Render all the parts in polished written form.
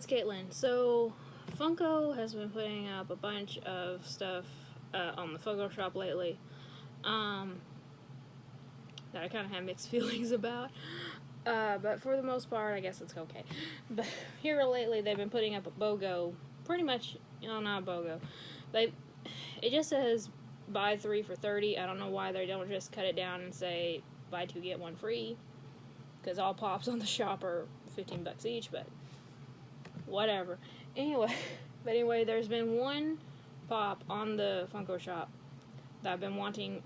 it's Caitlin. So, Funko has been putting up a bunch of stuff on the Funko Shop lately that I kind of have mixed feelings about. But for the most part, I guess it's okay. But here lately, they've been putting up a BOGO, pretty much, not a BOGO. It just says buy 3 for $30. I don't know why they don't just cut it down and say buy 2 get 1 free, because all pops on the shop are $15 each, but whatever. Anyway, there's been one pop on the Funko Shop that I've been wanting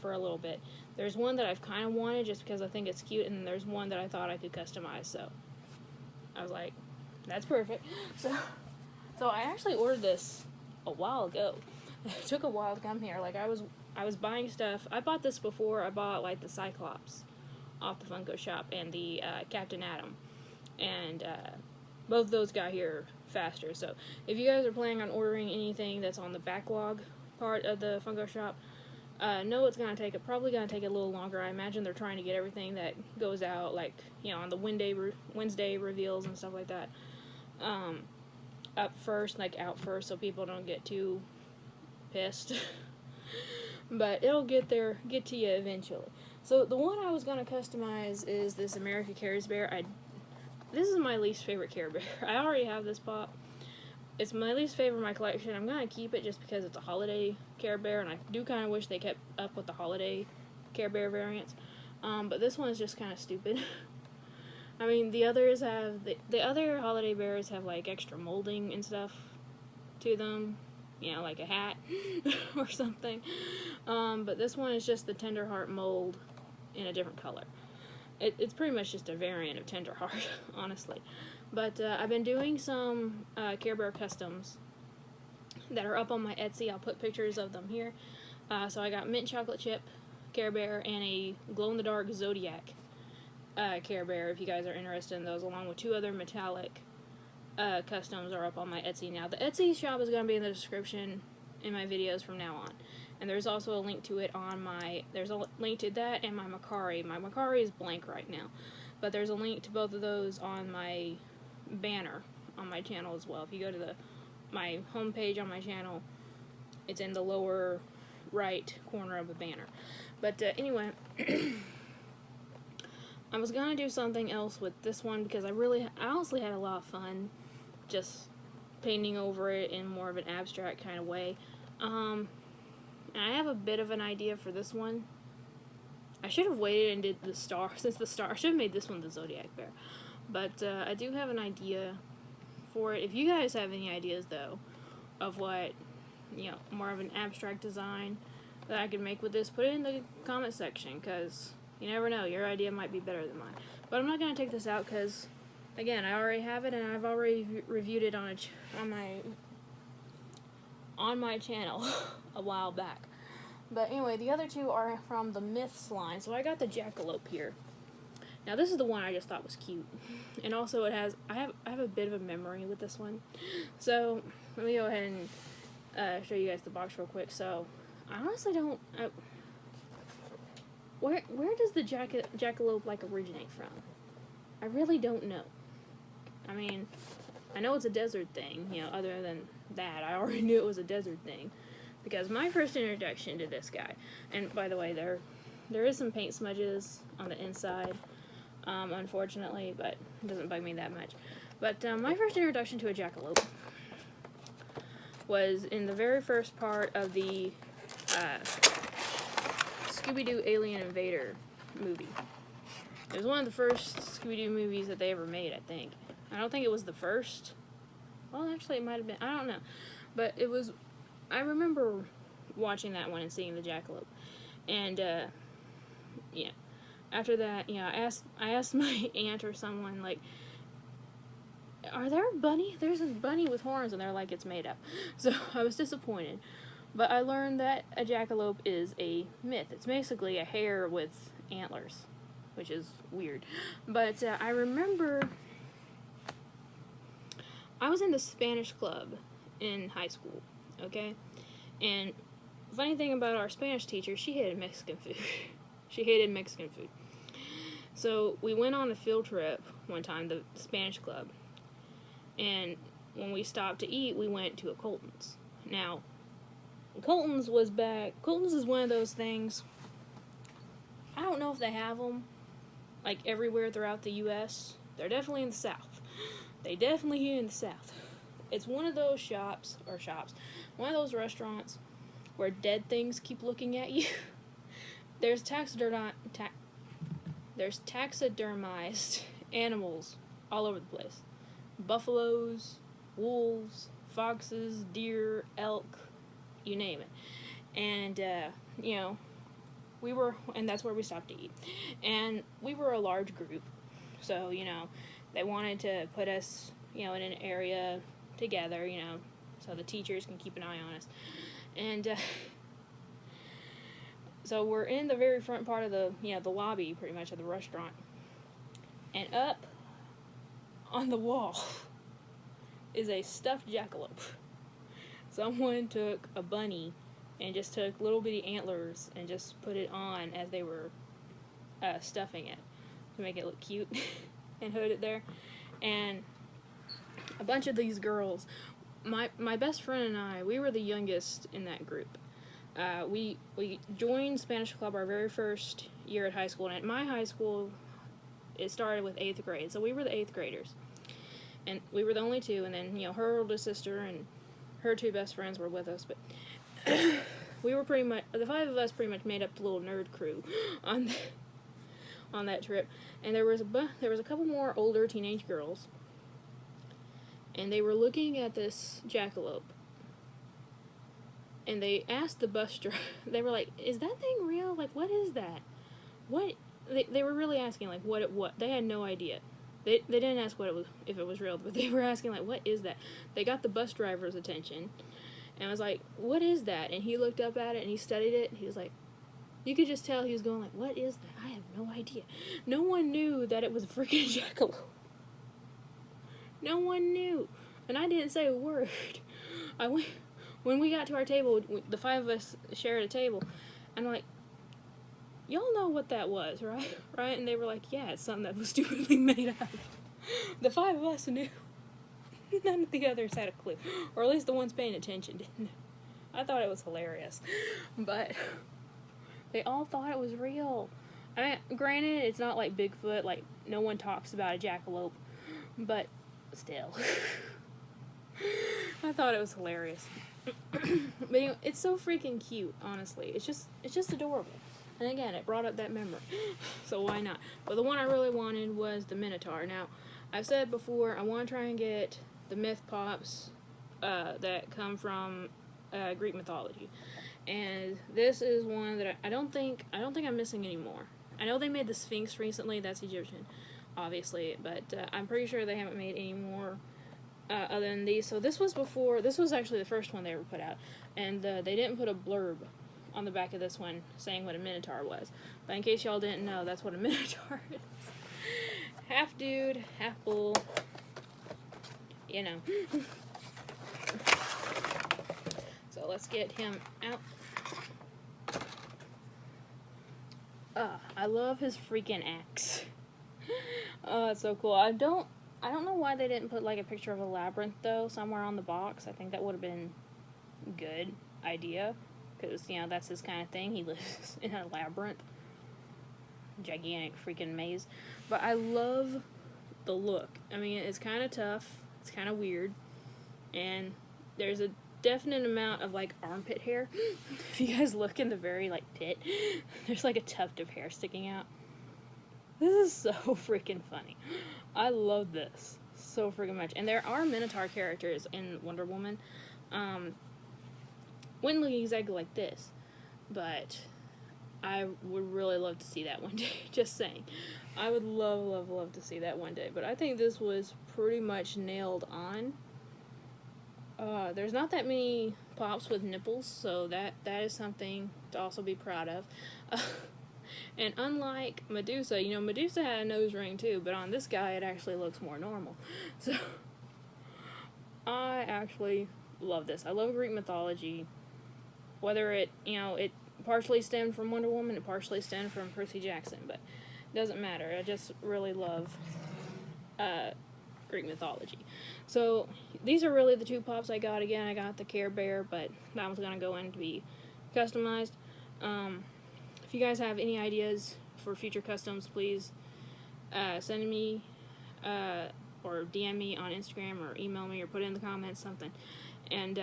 for a little bit. There's one that I've kind of wanted just because I think it's cute, and there's one that I thought I could customize, so I was like, that's perfect. So I actually ordered this a while ago. It took a while to come here. Like, I was buying stuff. I bought this before. I bought, like, the Cyclops off the Funko Shop and the Captain Atom. And both of those got here faster. So if you guys are planning on ordering anything that's on the backlog part of the Funko Shop, know it's going to take, probably going to take a little longer. I imagine they're trying to get everything that goes out, like, on the Wednesday reveals and stuff like that, up first, like, out first, so people don't get too pissed. But it'll get to you eventually. So the one I was going to customize is this America Cares Bear. This is my least favorite Care Bear. I already have this pop. It's my least favorite in my collection. I'm going to keep it just because it's a holiday Care Bear, and I do kind of wish they kept up with the holiday Care Bear variants. But this one is just kind of stupid. I mean, the others have, the other holiday bears have, like, extra molding and stuff to them. Like a hat or something. But this one is just the Tenderheart mold in a different color. It's pretty much just a variant of Tenderheart, honestly. But I've been doing some Care Bear customs that are up on my Etsy. I'll put pictures of them here. So I got mint chocolate chip Care Bear and a glow-in-the-dark Zodiac Care Bear, if you guys are interested in those, along with 2 other metallic customs are up on my Etsy now. The Etsy shop is going to be in the description in my videos from now on. And there's also a link to it on there's a link to that and my Macari. My Macari is blank right now. But there's a link to both of those on my banner on my channel as well. If you go to my homepage on my channel, it's in the lower right corner of the banner. But anyway, I was going to do something else with this one because I honestly had a lot of fun just painting over it in more of an abstract kind of way. And I have a bit of an idea for this one. I should have waited and did the star, I should have made this one the Zodiac Bear. But I do have an idea for it. If you guys have any ideas, though, of what, more of an abstract design that I could make with this, put it in the comment section, because you never know, your idea might be better than mine. But I'm not going to take this out because, again, I already have it, and I've already reviewed it on my channel a while back. But anyway, the other 2 are from the Myths line. So I got the Jackalope here. Now this is the one I just thought was cute. And also it has, I have a bit of a memory with this one. So let me go ahead and show you guys the box real quick. So I honestly don't, where does the Jackalope like originate from? I really don't know. I mean, I know it's a desert thing, other than that, I already knew it was a desert thing. Because my first introduction to this guy, and by the way, there is some paint smudges on the inside, unfortunately, but it doesn't bug me that much. But my first introduction to a Jackalope was in the very first part of the Scooby-Doo Alien Invader movie. It was one of the first Scooby-Doo movies that they ever made, I think. I don't think it was the first. Well, actually, it might have been. I don't know. But it was... I remember watching that one and seeing the Jackalope. And, yeah. After that, I asked my aunt or someone, like, are there a bunny? There's a bunny with horns, and they're like, it's made up. So I was disappointed. But I learned that a Jackalope is a myth. It's basically a hare with antlers, which is weird. But I remember I was in the Spanish club in high school, okay? And funny thing about our Spanish teacher, she hated Mexican food. She hated Mexican food. So we went on a field trip one time, the Spanish club, And when we stopped to eat, we went to a Colton's. Now, Colton's was back. Colton's is one of those things. I don't know if they have them like everywhere throughout the U.S. They're definitely in the South. They definitely here in the South. It's one of those one of those restaurants where dead things keep looking at you. There's taxidermized animals all over the place. Buffaloes, wolves, foxes, deer, elk, you name it. And, and that's where we stopped to eat. And we were a large group. So, they wanted to put us, in an area together, so the teachers can keep an eye on us. And, so we're in the very front part of the lobby, pretty much, of the restaurant. And up on the wall is a stuffed jackalope. Someone took a bunny and just took little bitty antlers and just put it on as they were stuffing it to make it look cute and put it there. And a bunch of these girls, my best friend and I, we were the youngest in that group. We joined Spanish Club our very first year at high school, and at my high school, it started with 8th grade, so we were the 8th graders. And we were the only two, and then, her oldest sister and her two best friends were with us, but we were pretty much, the 5 of us pretty much made up the little nerd crew on that trip. And there was a couple more older teenage girls, and they were looking at this jackalope. And they asked the bus driver, they were like, "Is that thing real? Like, what is that? What?" They were really asking, like, what? They had no idea. They didn't ask if it was real, but they were asking, like, what is that? They got the bus driver's attention, and I was like, "What is that?" And he looked up at it, and he studied it, and he was like, you could just tell he was going like, "What is that? I have no idea." No one knew that it was a freaking jackalope. No one knew. And I didn't say a word. When we got to our table, the 5 of us shared a table, and I'm like, "Y'all know what that was, right?" Right? And they were like, "Yeah, it's something that was stupidly made up." The 5 of us knew. None of the others had a clue. Or at least the ones paying attention didn't know. I thought it was hilarious. But they all thought it was real. I mean, granted, it's not like Bigfoot, like, no one talks about a jackalope. But still. I thought it was hilarious. But it's so freaking cute, honestly. It's just adorable. And again, it brought up that memory. So why not? But the one I really wanted was the Minotaur. Now, I've said before, I want to try and get the myth pops that come from Greek mythology. And this is one that I don't think I'm missing anymore. I know they made the Sphinx recently. That's Egyptian, obviously. But I'm pretty sure they haven't made any more other than these. So this was actually the first one they ever put out. And they didn't put a blurb on the back of this one saying what a Minotaur was. But in case y'all didn't know, that's what a Minotaur is. Half dude, half bull. So let's get him out. I love his freaking axe. Oh, it's so cool. I don't know why they didn't put like a picture of a labyrinth though somewhere on the box. I think that would have been a good idea, because that's his kind of thing. He lives in a labyrinth, gigantic freaking maze. But I love the look. I mean, it's kind of tough. It's kind of weird, and there's a definite amount of like armpit hair. If you guys look in the very like pit, there's like a tuft of hair sticking out. This is so freaking funny. I love this so freaking much. And there are Minotaur characters in Wonder Woman. Wouldn't look exactly like this, but I would really love to see that one day. Just saying. I would love to see that one day. But I think this was pretty much nailed on. There's not that many pops with nipples, so that is something to also be proud of. And unlike Medusa, Medusa had a nose ring too, but on this guy it actually looks more normal. So I actually love this. I love Greek mythology. Whether it partially stemmed from Wonder Woman, it partially stemmed from Percy Jackson, but it doesn't matter. I just really love Greek mythology. So these are really the two pops I got. Again, I got the Care Bear, but that one's going to go in to be customized. If you guys have any ideas for future customs, please send me or DM me on Instagram or email me or put it in the comments, something. And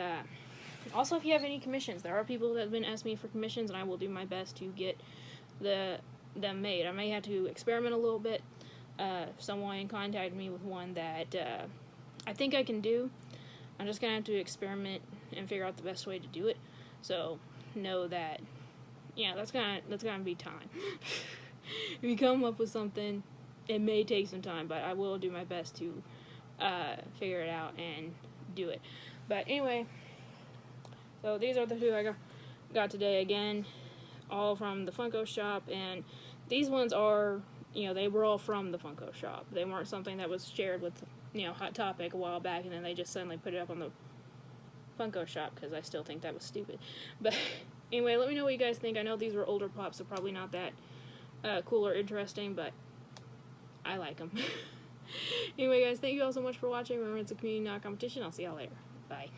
also, if you have any commissions, there are people that have been asking me for commissions, and I will do my best to get them made. I may have to experiment a little bit. Someone contacted me with one that I think I can do. I'm just gonna have to experiment and figure out the best way to do it. So know that, yeah, that's gonna be time. If you come up with something, it may take some time, but I will do my best to figure it out and do it. But anyway, so these are the two I got today. Again, all from the Funko Shop, and these ones are, they were all from the Funko Shop. They weren't something that was shared with, Hot Topic a while back, and then they just suddenly put it up on the Funko Shop, because I still think that was stupid. But anyway, let me know what you guys think. I know these were older pops, so probably not that cool or interesting, but I like them. Anyway, guys, thank you all so much for watching. Remember, it's a community, not a competition. I'll see y'all later. Bye.